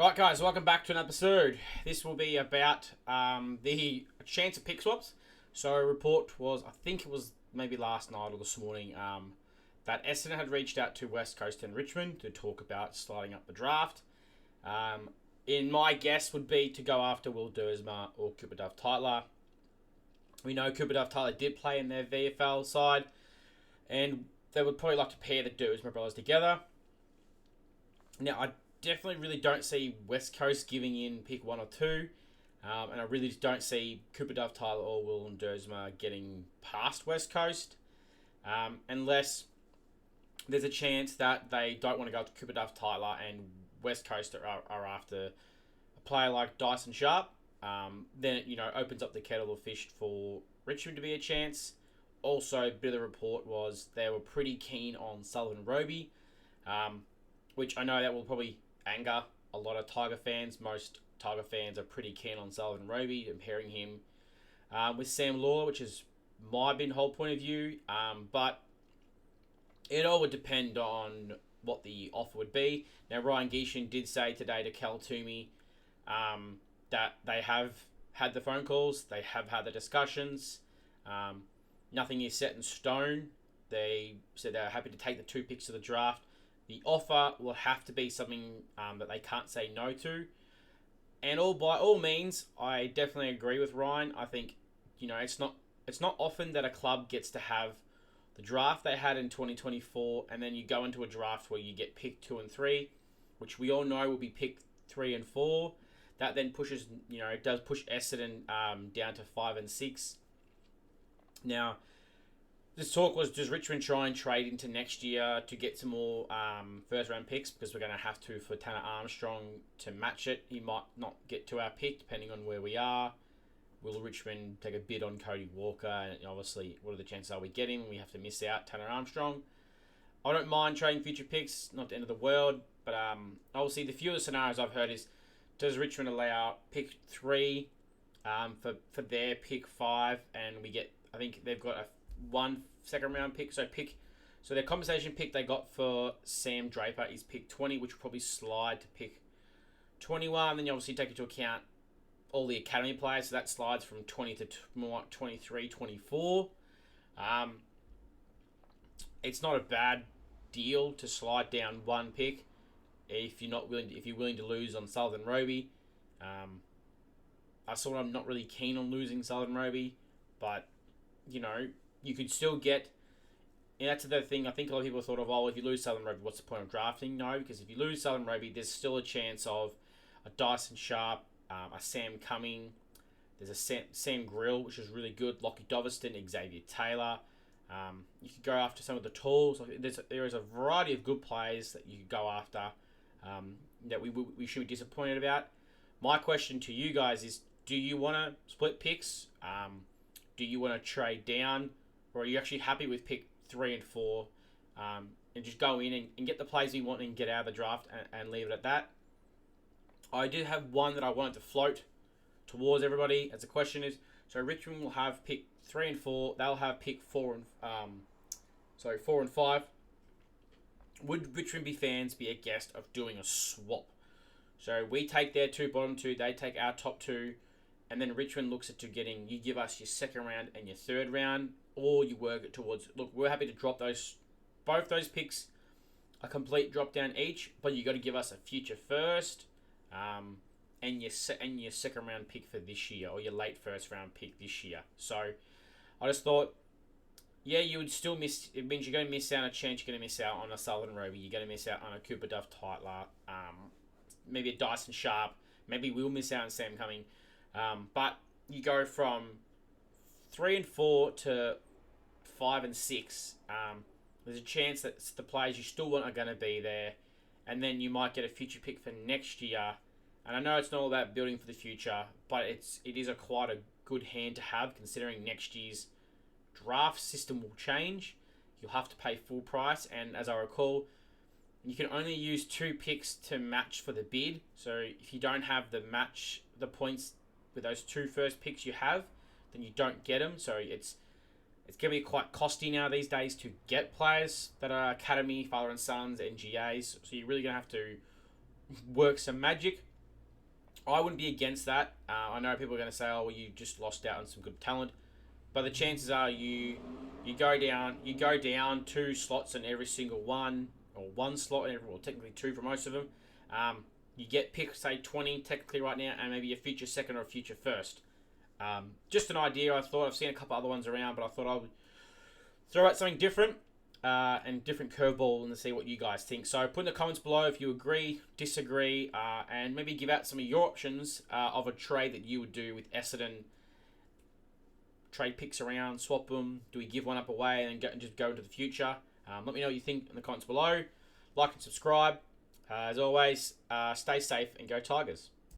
Right, guys, welcome back to an episode. This will be about the chance of pick swaps. So, a report was, I think it was maybe last night or this morning, that Essendon had reached out to West Coast and Richmond to talk about sliding up the draft. In my guess would be to go after Will Duursma or Cooper Dove-Tyler. We know Cooper Dove-Tyler did play in their VFL side, and they would probably like to pair the Duursma brothers together. Now, I definitely really don't see West Coast giving in pick 1 or 2. And I really don't see Cooper Dove-Tyler or Will Duursma getting past West Coast. Unless there's a chance that they don't want to go to Cooper Dove-Tyler and West Coast are after a player like Dyson Sharp. Then it, opens up the kettle of fish for Richmond to be a chance. Also, a bit of the report was they were pretty keen on Sullivan Roby, which I know that will probably anger a lot of Tiger fans. Most Tiger fans are pretty keen on Sullivan Roby and pairing him with Sam Lawler, which is my whole point of view. But it all would depend on what the offer would be. Now, Ryan Geeshan did say today to Cal Toomey that they have had the phone calls, they have had the discussions. Nothing is set in stone. They said they're happy to take the 2 picks of the draft. The offer will have to be something that they can't say no to. And by all means, I definitely agree with Ryan. I think, it's not often that a club gets to have the draft they had in 2024, and then you go into a draft where you get pick 2 and 3, which we all know will be pick 3 and 4. That then pushes, it does push Essendon down to 5 and 6. Now, this talk was, does Richmond try and trade into next year to get some more first-round picks? Because we're going to have to for Tanner Armstrong to match it. He might not get to our pick, depending on where we are. Will Richmond take a bid on Cody Walker? And obviously, what are the chances are we get him? We have to miss out Tanner Armstrong. I don't mind trading future picks, not the end of the world. But obviously, the few of the scenarios I've heard is, does Richmond allow pick 3 for their pick 5? And we get, I think they've got a 1 second round pick. So their compensation pick they got for Sam Draper is pick 20, which will probably slide to pick 21. Then you obviously take into account all the academy players, so that slides from 20 to more 23, 24. It's not a bad deal to slide down 1 pick if you're willing to lose on Sullivan Roby. I'm not really keen on losing Sullivan Roby, but you could still get. And that's the thing. I think a lot of people thought of, if you lose Southern Roby, what's the point of drafting? No, because if you lose Southern Roby, there's still a chance of a Dyson Sharp, a Sam Cumming. There's a Sam Grill, which is really good. Lockie Doverston, Xavier Taylor. You could go after some of the tools. There is a variety of good players that you could go after that we should be disappointed about. My question to you guys is, do you want to split picks? Do you want to trade down? Or are you actually happy with pick 3 and 4 and just go in and get the players you want and get out of the draft and leave it at that? I do have one that I wanted to float towards everybody as the question is, so Richmond will have pick 3 and 4. They'll have pick 4 and 5. Would Richmond fans be a guest of doing a swap? So we take their bottom 2, they take our top 2, and then Richmond looks at you give us your second round and your third round, or you work it towards, look, we're happy to drop both those picks, a complete drop down each, but you got to give us a future first, and your second round pick for this year, or your late first round pick this year. So I just thought, yeah, you would still miss. It means you're going to miss out on a chance. You're going to miss out on a Sullivan Roby. You're going to miss out on a Cooper Dove-Tyler. Maybe a Dyson Sharp. Maybe we'll miss out on Sam Cumming. But you go from 3 and 4 to 5 and 6. There's a chance that the players you still want are going to be there, and then you might get a future pick for next year. And I know it's not all about building for the future, but it is quite a good hand to have, considering next year's draft system will change. You'll have to pay full price, and as I recall, you can only use 2 picks to match for the bid. So if you don't have the points with those 2 first picks you have, then you don't get them. So it's going to be quite costly now these days to get players that are academy, father and sons, NGAs. So you're really going to have to work some magic. I wouldn't be against that. I know people are going to say, "Oh, well, you just lost out on some good talent," but the chances are you go down 2 slots in every single one, or 1 slot in every, well, technically 2 for most of them. You get picked, say 20 technically right now, and maybe a future second or a future first. Just an idea. I've seen a couple other ones around, but I thought I would throw out something different. And different curveball, and to see what you guys think. So put in the comments below if you agree, disagree, and maybe give out some of your options of a trade that you would do with Essendon. Trade picks around, swap them. Do we give one up away and just go into the future? Let me know what you think in the comments below. Like and subscribe. As always, stay safe and go Tigers.